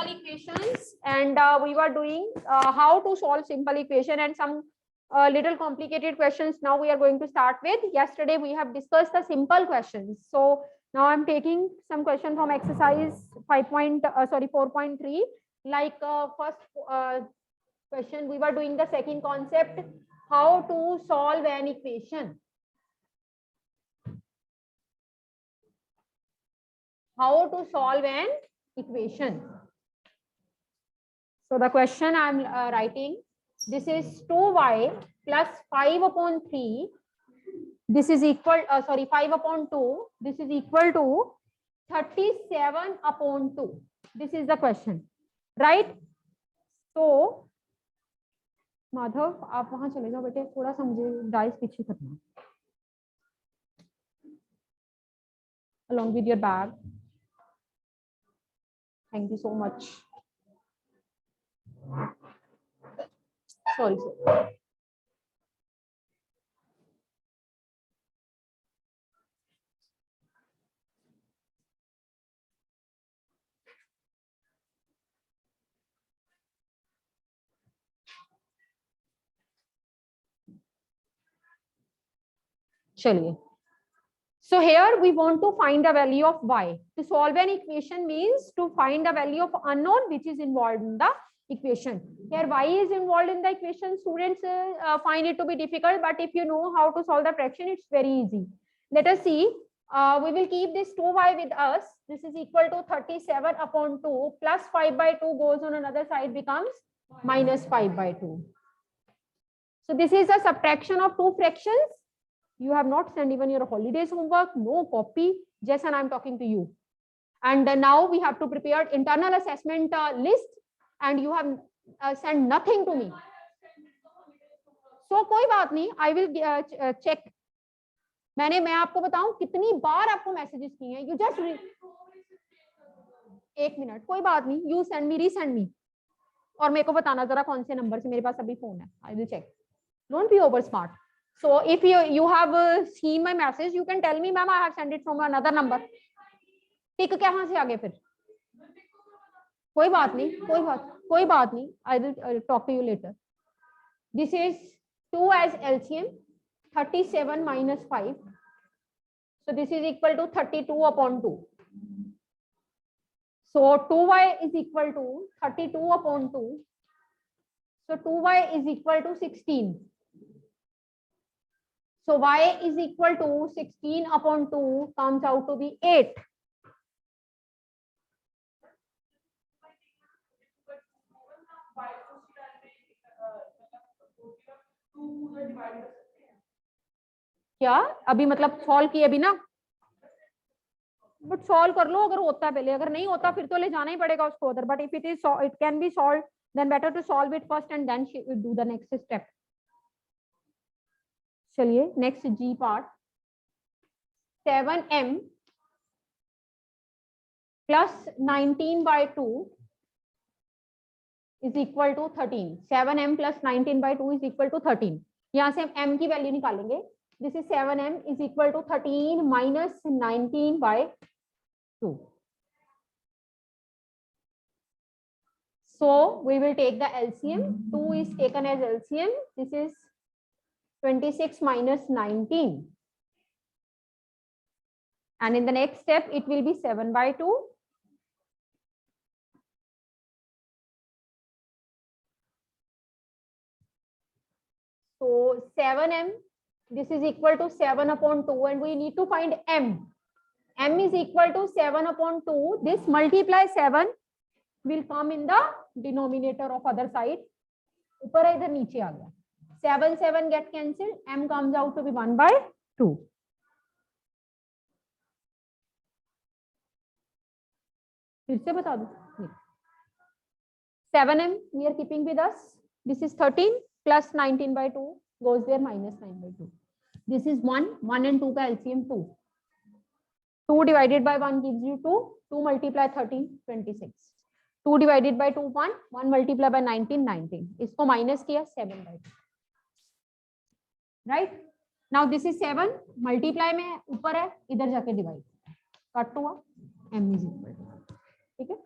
simple equations, and we were doing how to solve simple equation and some little complicated questions. Now we are going to start with. Yesterday we have discussed the simple questions, so now I'm taking some question from exercise 4.3. Like first question, we were doing the second concept, how to solve an equation. How to solve an equation. So the question I'm writing, this is 2y plus 5 upon 3. This is equal, 5 upon 2. This is equal to 37 upon 2. This is the question, right? So, Madhav आप वहां चले जाओ बेटे, थोड़ा सा मुझे dice पीछे करना, along with your bag. Thank you so much. Sorry, sir. चलिए. So here we want to find the value of y. To solve an equation means to find the value of unknown which is involved in the equation. Here y is involved in the equation. Students find it to be difficult, but if you know how to solve the fraction, it's very easy. Let us see. We will keep this 2y with us. This is equal to 37 upon 2 plus 5 by 2 goes on another side, becomes minus 5 by 2. So this is a subtraction of two fractions. You have not sent even your holidays homework, no copy. Jason, I'm talking to you. And now we have to prepare internal assessment list, and you have sent nothing to me. So कोई बात नहीं, I will check. मैं आपको बताऊं कितनी बार आपको messages किए हैं. You just एक मिनट, कोई बात नहीं. You send me, resend me. और मेरे को बताना जरा कौन से नंबर से, मेरे पास अभी फोन है. I will check. Don't be over smart. So if you have seen my message, you can tell me, ma'am, I have sent it from another number. टिक कहाँ से आगे फिर? कोई बात नहीं, कोई बात नहीं. I will talk to you later. This is 2 as LCM, 37 minus 5. So this is equal to 32 upon 2. So 2y is equal to 32 upon 2. So 2y is equal to 16. So y is equal to 16 upon 2 comes out to be 8. क्या अभी मतलब solve किए अभी ना, but solve कर लो अगर होता है पहले, अगर नहीं होता फिर तो ले जाना ही पड़ेगा उसको उधर. But if it is it can be solve, then better to solve it first and then do the next step. चलिए next G part. 7m plus 19 by 2 is equal to 13. 7m plus 19 by 2 is equal to 13. यहाँ से हम m की value निकालेंगे. This is 7m is equal to 13 minus 19 by 2. So we will take the LCM. 2 is taken as LCM. This is 26 minus 19. And in the next step, it will be 7 by 2. So 7m, this is equal to 7 upon 2, and we need to find m. M is equal to 7 upon 2. This multiply 7 will come in the denominator of other side. ऊपर है, इधर नीचे आ गया. 7 get cancelled. M comes out to be 1 by 2. फिर से बता दो. 7m we are keeping with us. This is 13 plus 19 by 2 goes there, minus 9 by 2. This is 1 and 2 का LCM 2. 2 divided by 1 gives you 2. 2 multiply 13, 26. 2 divided by 2 1. 1 multiply by 19, 19. इसको minus किया 7 by 2. Right. Now this is 7, multiply में ऊपर है, इधर जाके divide, cut हुआ, m is equal to. ठीक है.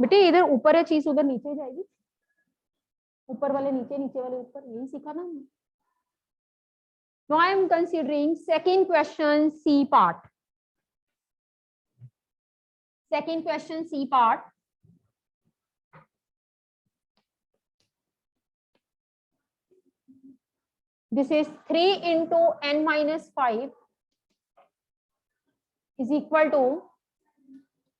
बेटे इधर ऊपर है चीज, उधर नीचे जाएगी, ऊपर वाले नीचे, नीचे वाले ऊपर, यही सीखा ना हमने। Now I am considering second question C part. Second question C part. This is 3 into n minus 5 is equal to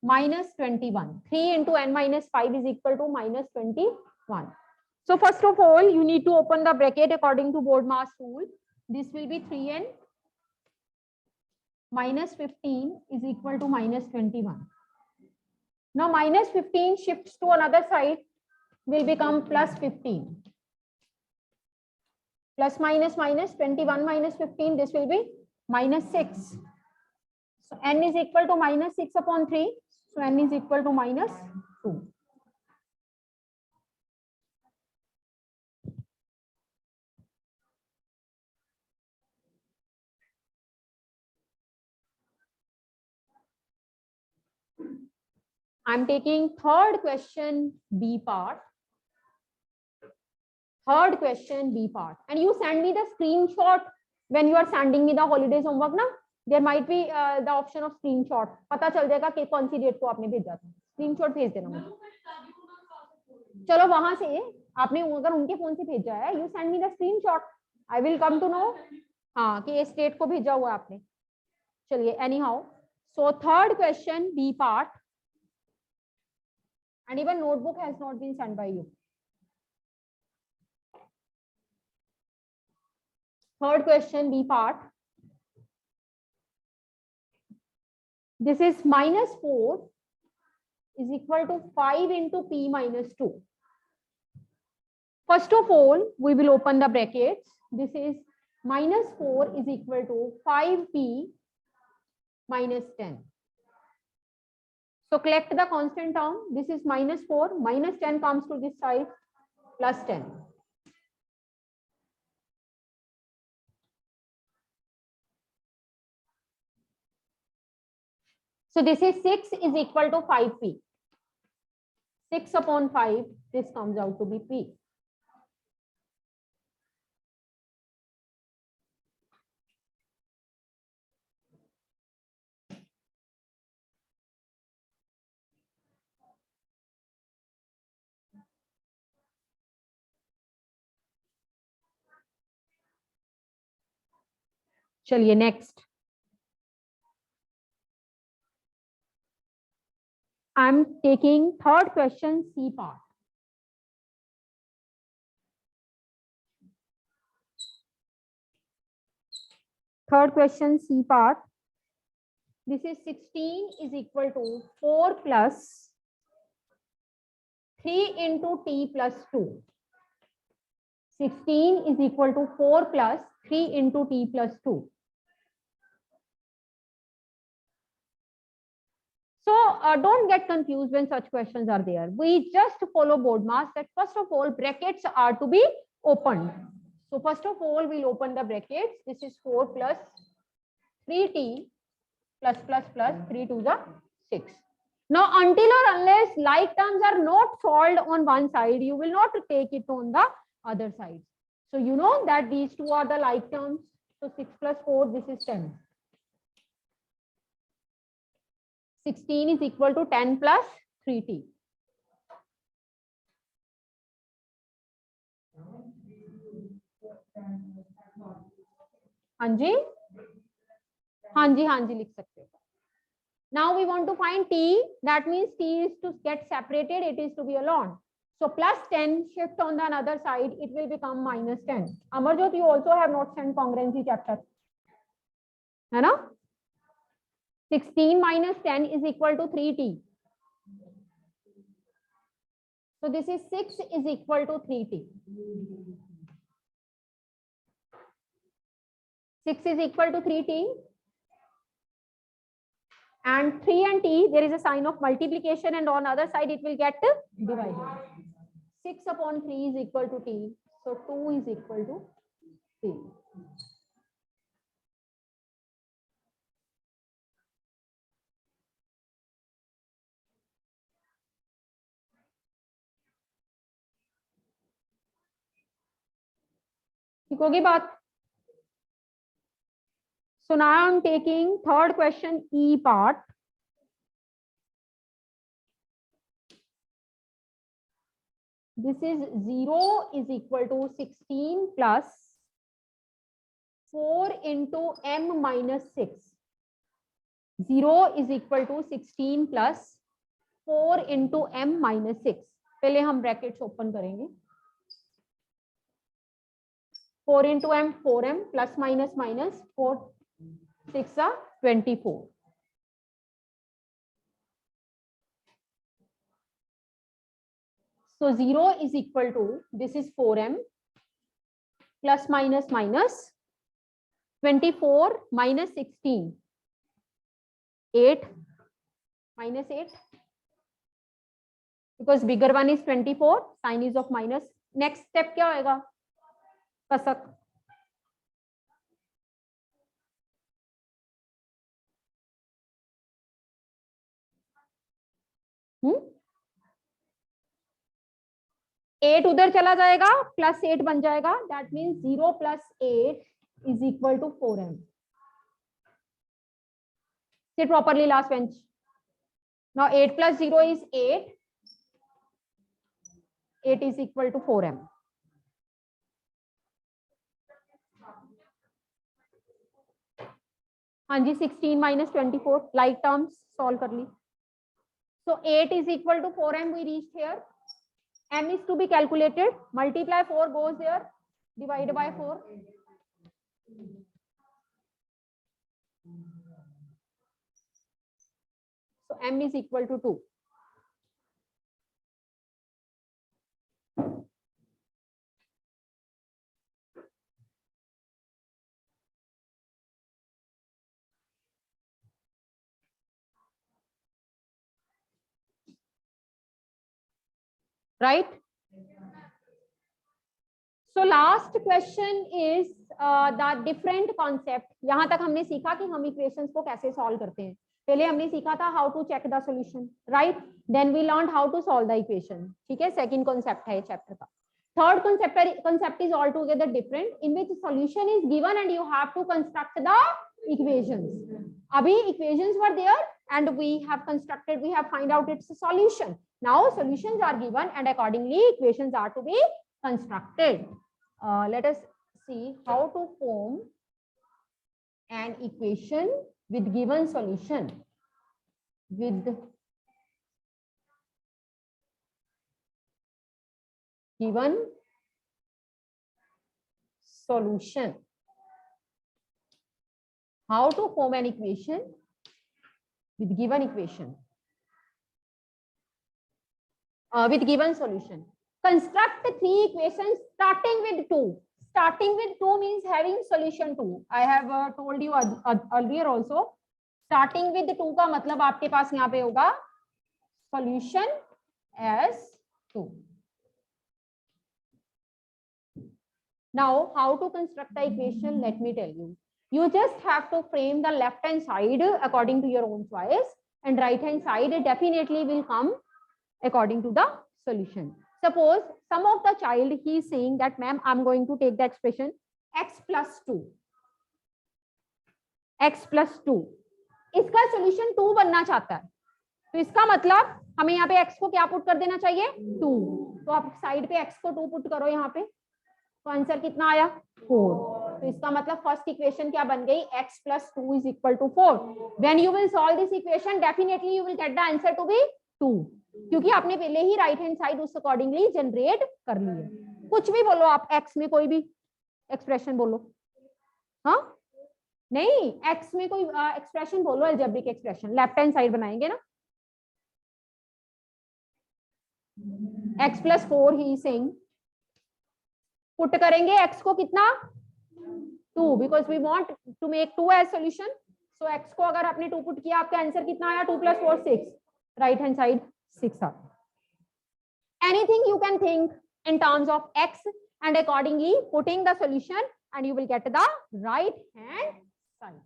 minus 21. 3 into n minus 5 is equal to minus 21. So first of all, you need to open the bracket according to BODMAS rule. This will be 3n minus 15 is equal to minus 21. Now minus 15 shifts to another side, will become plus 15. Plus minus minus 21 minus 15, this will be minus 6. So n is equal to minus 6 upon 3. So n is equal to minus 2. I'm taking third question B part. Third question B part. And you send me the screenshot when you are sending me the holidays homework ना. There might be the option of screenshot. पता चल जाएगा कि कौन सी date को आपने भेजा था. Screenshot भेज देना मुझे. चलो वहां से आपने अगर उनके फोन से भेजा है, you send me the screenshot. I will come to know हाँ कि इस डेट को भेजा हुआ आपने. चलिए anyhow. So third question B part. And even notebook has not been sent by you. Third question B part. This is minus 4 is equal to 5 into p minus 2. First of all, we will open the brackets. This is minus 4 is equal to 5p minus 10. So collect the constant term. This is minus 4, minus 10 comes to this side, plus 10. So this is 6 is equal to 5p. 6 upon 5, this comes out to be p. चलिए next. I'm taking third question C part. Third question C part. This is 16 is equal to 4 plus 3 into t plus 2. 16 is equal to 4 plus 3 into t plus 2. So don't get confused when such questions are there. We just follow BODMAS that first of all brackets are to be opened. So first of all we'll open the brackets. This is 4 plus 3t plus plus plus 3 to the 6. Now until or unless like terms are not solved on one side, you will not take it on the other side. So you know that these two are the like terms. So 6 plus 4, this is 10. 16 is equal to 10 plus 3t. हाँ जी लिख सकते हो. Now we want to find t. That means t is to get separated. It is to be alone. So plus 10 shift on the another side. It will become minus 10. Amarjot, you also have not sent congruency chapter. है ना? 16 minus 10 is equal to 3t. So this is 6 is equal to 3t. 6 is equal to 3t. And 3 and t, there is a sign of multiplication, and on other side it will get divided. 6 upon 3 is equal to t. So 2 is equal to t. ठीक होगी बात. So now I'm taking third question E part. This is 0 is equal to 16 plus 4 into m minus 6. 0 is equal to 16 plus 4 into m minus 6. पहले हम brackets open करेंगे. 4 into m 4m plus minus minus 4 6 are 24. So 0 is equal to, this is 4m plus minus minus 24 minus 16, 8 minus 8, because bigger one is 24, sign is of minus. Next step क्या होएगा? कसक. Eight उधर चला जाएगा, plus 8 बन जाएगा. That means 0 plus 8 is equal to 4m. Sit properly, last bench. Now 8 plus 0 is 8. 8 is equal to 4m. हाँ जी, 16 minus 24 like terms solve कर ली. So 8 is equal to 4m. We reached here. M is to be calculated. Multiply 4 goes there. Divide by 4. So M is equal to 2. Right? So last question is the different concept. यहाँ तक हमने सीखा कि हम equations को कैसे solve करते हैं. पहले हमने सीखा था how to check the solution, right? Then we learned how to solve the equation. ठीक है, second concept है chapter का. Third concept is altogether different, in which solution is given and you have to construct the equations. Abhi equations were there and we have constructed, we have find out its solution. Now solutions are given and accordingly equations are to be constructed. Let us see how to form an equation with given solution. With given solution. How to form an equation with given equation. With given solution. Construct 3 equations starting with 2. Starting with 2 means having solution 2. I have told you earlier also. Starting with 2 का मतलब आपके पास यहाँ पे होगा solution as 2. Now, how to construct the equation? Let me tell you. You just have to frame the left hand side according to your own choice, and right hand side definitely will come according to the solution. Suppose some of the child, he is saying that ma'am, I'm going to take the expression x plus 2. x plus 2. इसका solution 2 बनना चाहता है, तो इसका मतलब हमें यहाँ पे x को क्या पुट कर देना चाहिए? 2. तो आप साइड पे x को 2 पुट करो यहाँ पे, तो आंसर कितना आया? 4. तो इसका मतलब फर्स्ट इक्वेशन क्या बन गई? x plus 2 is equal to 4. When you will solve this equation, definitely you will get the answer to be 2. क्योंकि आपने पहले ही राइट हैंड साइड उस अकॉर्डिंगली जनरेट कर ली है. कुछ भी बोलो आप, x में कोई भी एक्सप्रेशन बोलो. हाँ नहीं, x में कोई एक्सप्रेशन बोलो, algebraic expression. Left hand side बनाएंगे ना. x plus 4 he saying. Put करेंगे x को कितना? 2, because we want to make 2 as solution. So x को अगर आपने 2 पुट किया, आपका आंसर कितना आया? 2 plus 4 6. Right hand side 6 are. Anything you can think in terms of x and accordingly putting the solution and you will get the right hand side.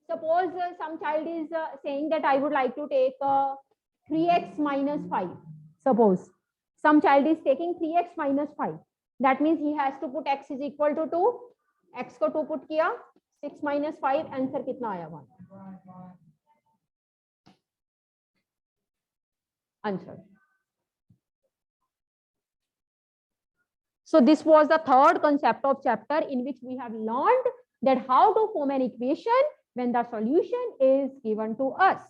Suppose some child is saying that I would like to take 3x minus 5. Suppose some child is taking 3x minus 5. That means he has to put x is equal to 2, x को 2 put किया, 6 minus 5, answer कितना आया 1 answer. So this was the third concept of chapter in which we have learned that how to form an equation when the solution is given to us.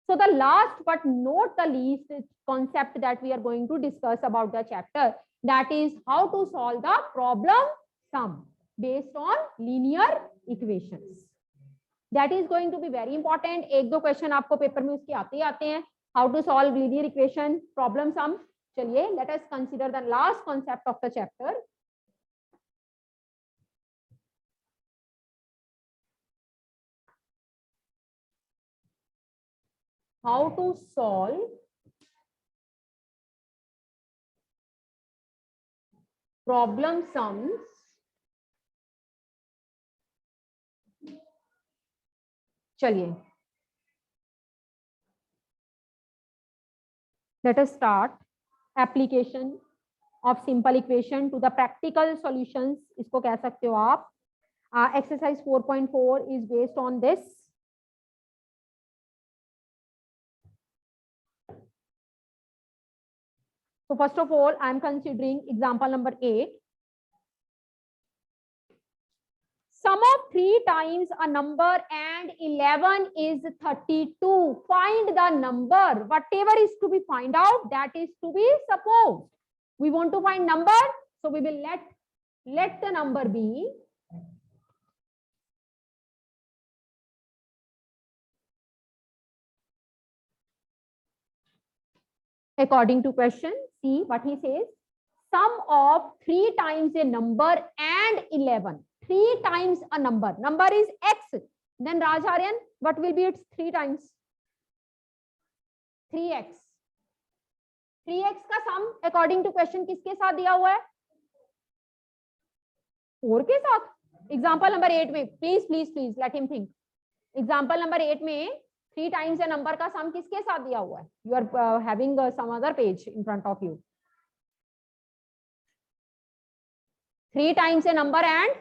So the last but not the least concept that we are going to discuss about the chapter, that is how to solve the problem sum based on linear equations. That is going to be very important. एक दो question आपको paper में उसके आते ही आते हैं. How to solve linear equation, problem sum. चलिए, let us consider the last concept of the chapter. How to solve problem sums चलिए, let us start application of simple equation to the practical solutions. इसको कह सकते हो आप. Exercise 4.4 is based on this. So first of all, I am considering example number 8. Sum of 3 times a number and 11 is 32. Find the number. Whatever is to be find out, that is to be supposed. We want to find number, so we will let the number be according to question. See what he says. Sum of 3 times a number and 11. 3 times a number. Number is x. Then Rajaryan, what will be its 3 times? 3x. 3x का sum according to question किसके साथ दिया हुआ है? 4 के साथ. Example number 8 में, please let him think. Example number 8 में 3 times a number का sum किसके साथ दिया हुआ है? You are having some other page in front of you. 3 times a number and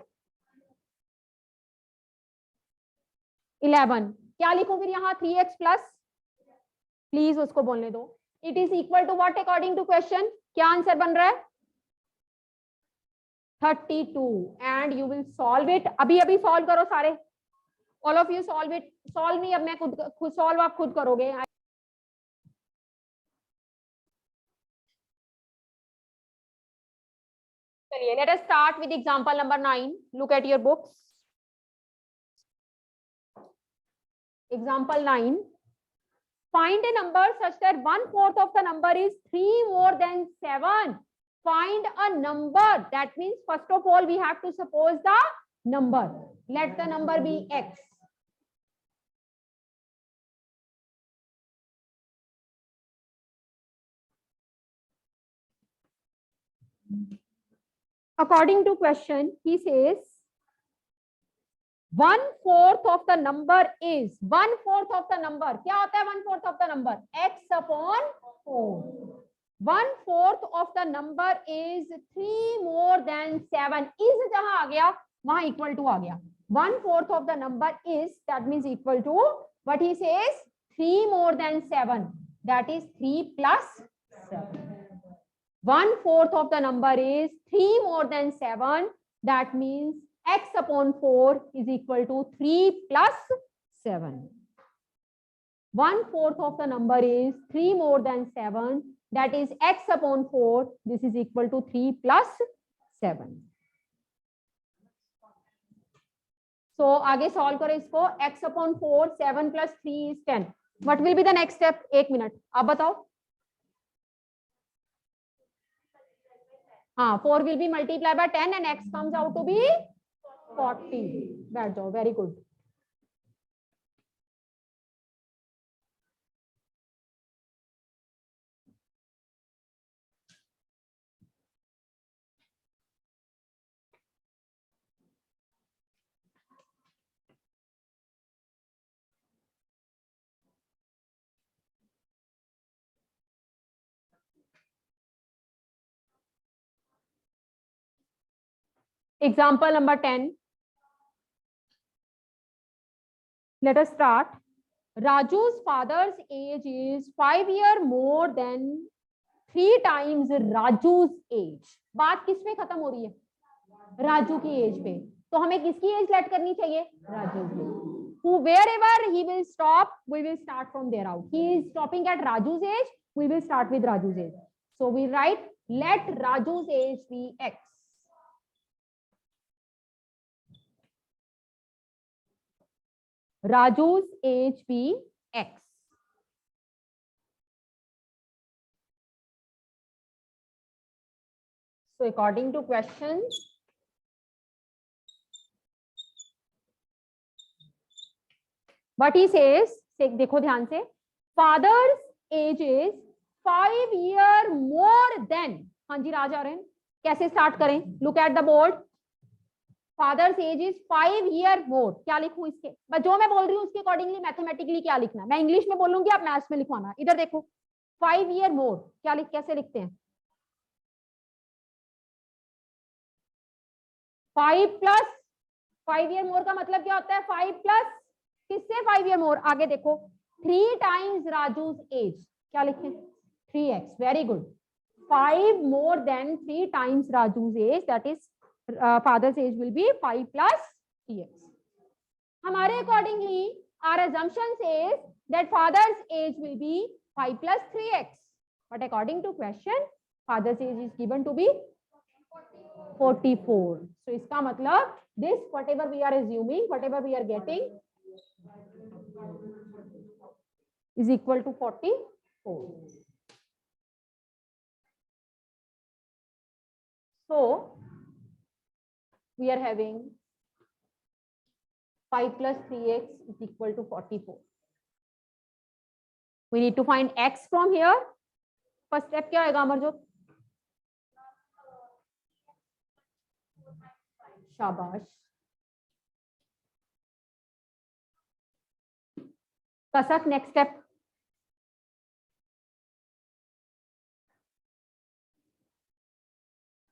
11. क्या लिखूं फिर यहाँ? 3x प्लस, प्लीज उसको बोलने दो. It is equal to what according to question? क्या आंसर बन रहा है? 32. And you will solve it. अभी सॉल्व करो सारे. All of you solve it. Solve नहीं, अब मैं खुद सॉल्व आप खुद करोगे. चलिए, let us start with example number 9. Look at your books. Example 9. Find a number such that 1/4 of the number is 3 more than 7. Find a number. That means first of all we have to suppose the number. Let the number be x. According to question, he says 1/4 of the number is 1/4 of the number. क्या होता है 1/4 of the number? X upon 4. 1/4 of the number is 3 more than 7. is जहां आ गया वहां equal to आ गया. 1/4 of the number is, that means equal to what he says, 3 more than 7. That is 3 plus 7. 1/4 of the number is 3 more than 7. That means x upon 4 is equal to 3 plus 7. 1/4 of the number is 3 more than 7. That is x upon 4. This is equal to 3 plus 7. So आगे solve करो इसको. x upon 4, 7 plus 3 is 10. What will be the next step? 1 minute, आप बताओ. हाँ, 4 will be multiplied by 10 and x comes out to be 40. बैठ जाओ. Very good. Example number 10. Let us start. Raju's father's age is 5 years more than 3 times Raju's age. बात किस पे खत्म हो रही है? राजू की एज पे. तो हमें किसकी एज लेट करनी चाहिए? राजू की. Who wherever he will stop, we will start from there out. He is stopping at Raju's age. We will start with Raju's age. So we write let Raju's age be X. Raju's age be X. So according to question, what he says, देखो ध्यान से, father's age is 5 years more than. हाँ जी राज आ रहे हैं, कैसे start करें? Look at the board. Father's age is 5 years more. क्या लिखूं इसके? बस जो मैं बोल रही हूँ उसके अकॉर्डिंगली मैथमेटिकली क्या लिखना? मैं इंग्लिश में बोलूंगी, आप मैथ्स में लिखवाना. इधर देखो 5 years more क्या लिख, कैसे लिखते हैं? 5 प्लस 5 years more का मतलब क्या होता है? 5 प्लस किससे 5 years more? आगे देखो 3 times Raju's age. क्या लिखें? 3x. Very good. 5 more than 3 times Raju's age, that is father's age will be 5 plus 3x. हमारे accordingly our assumption says that father's age will be 5 plus 3x, but according to question father's age is given to be 44. So इसका मतलब this whatever we are assuming, whatever we are getting is equal to 44. So we are having 5 plus 3x is equal to 44. We need to find x from here. First step क्या आएगा अमरजोत? शाबाश. कसक next step.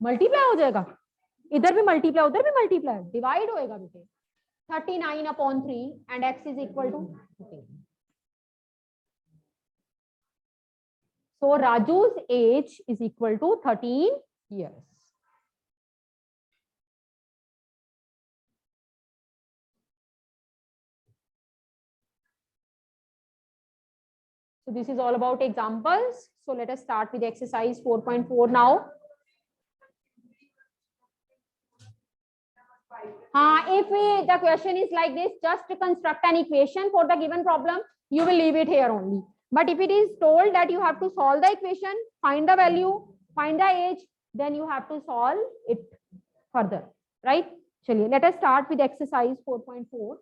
Multiply हो जाएगा. इधर भी multiply, उधर भी मल्टीप्लाई, डिवाइड होएगा बेटे. 39/3 and x is equal to 15. So Raju's age is equal to 13 years. So this is all about examples. So let us start with exercise 4.4 now. If the question is like this, just construct an equation for the given problem, you will leave it here only. But if it is told that you have to solve the equation, find the value, find the age, then you have to solve it further, right? Chaliye, let us start with exercise 4.4.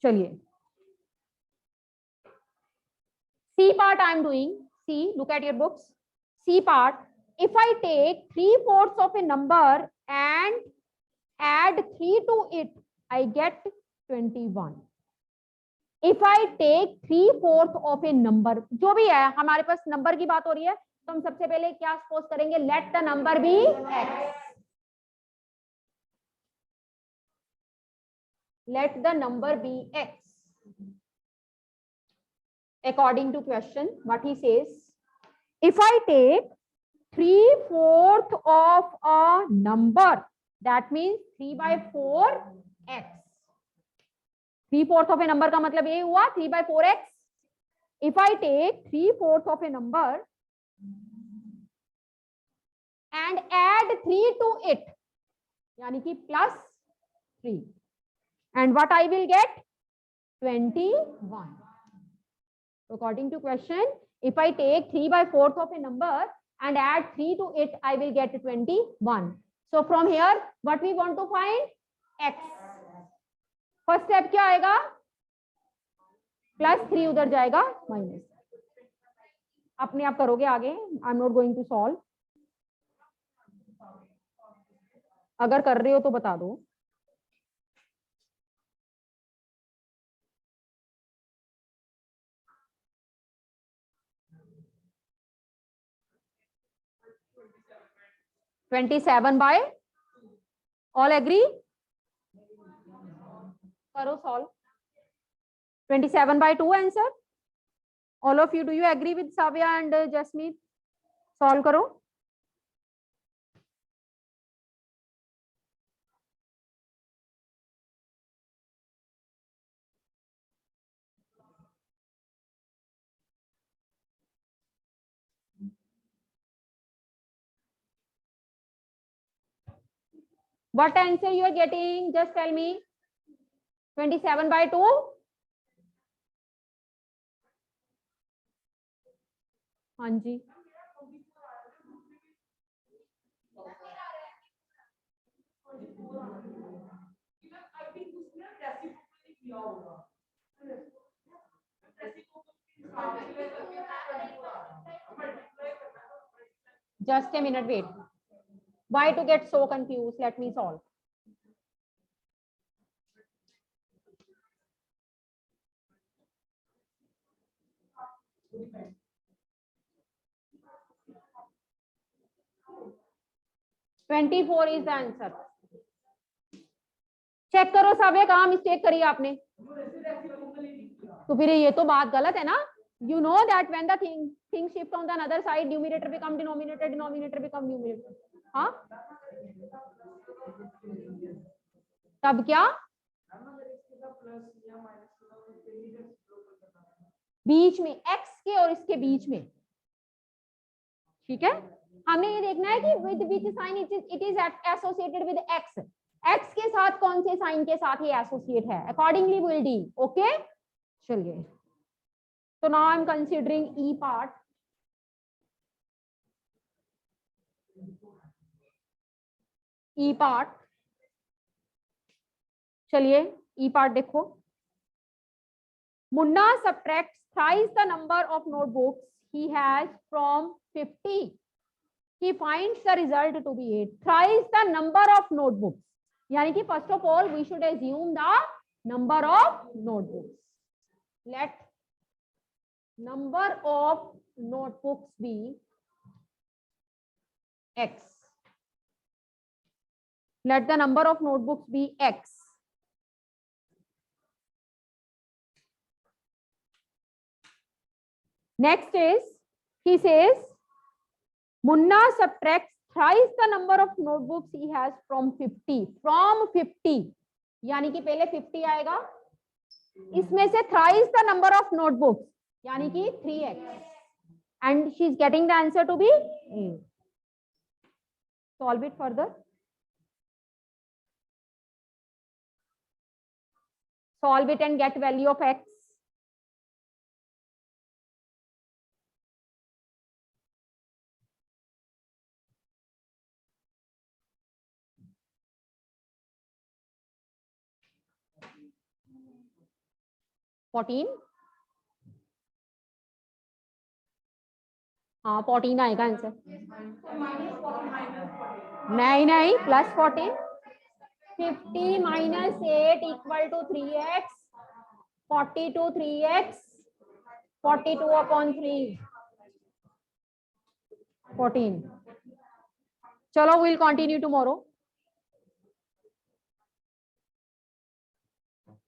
Chaliye. C part I am doing. C, look at your books. C part, if I take 3/4 of a number and add 3 to it, I get 21. If I take 3/4 of a number, जो भी है हमारे पास number की बात हो रही है, तो हम सबसे पहले क्या सपोज करेंगे? Let the number be x. Let the number be x. According to question, what he says, if I take 3/4 of a number, that means 3/4 x. 3/4 of a number का मतलब ये हुआ 3/4 x. If I take 3/4 of a number and add 3 to it, यानी कि plus 3, and what I will get? 21. According to question, if I take 3/4 of a number and add 3 to it, I will get 21. So from here, what we want to find? X. First step क्या आएगा? +3 उधर जाएगा minus. अपने आप करोगे आगे. I am not going to solve. अगर कर रहे हो तो बता दो. 27 by, all agree? करो solve. 27 by 2 answer. All of you, do you agree with Savya and Jasmeet? Solve करो. What answer you are getting? Just tell me. 27 by 2. हाँ जी. Just a minute, wait. Why to get so confused? Let me solve. "24" is the answer. Check करो साबिया, कहाँ mistake करी आपने? तो फिर ये तो बात गलत है ना. You know that when the thing shift on the another side, numerator become denominator, denominator become numerator. हाँ, तब क्या? बीच में x के और इसके बीच में. ठीक है, हमने ये देखना है कि with which sign it is associated with x. x के साथ कौन से साइन के साथ ये एसोसिएट है, अकॉर्डिंगली विल डी. ओके, चलिए. So now I'm considering E part. E part. चलिए E part देखो. Munna subtracts thrice the number of notebooks he has from 50. He finds the result to be 8. Thrice the number of notebooks. यानी कि first of all we should assume the number of notebooks. Let number of notebooks be x. Let the number of notebooks be x. Next is, he says, Munna subtracts thrice the number of notebooks he has from 50. From 50, यानी कि पहले 50 आएगा, इसमें से thrice the number of notebooks, यानी कि 3x, and she is getting the answer to be A. Solve it further. Solve it and get value of x. हाँ 14 आएगा आंसर. नहीं, plus 14. 50 minus 8 equal to 3x. 42 3x. 42 upon 3. 14. चलो, we'll continue tomorrow.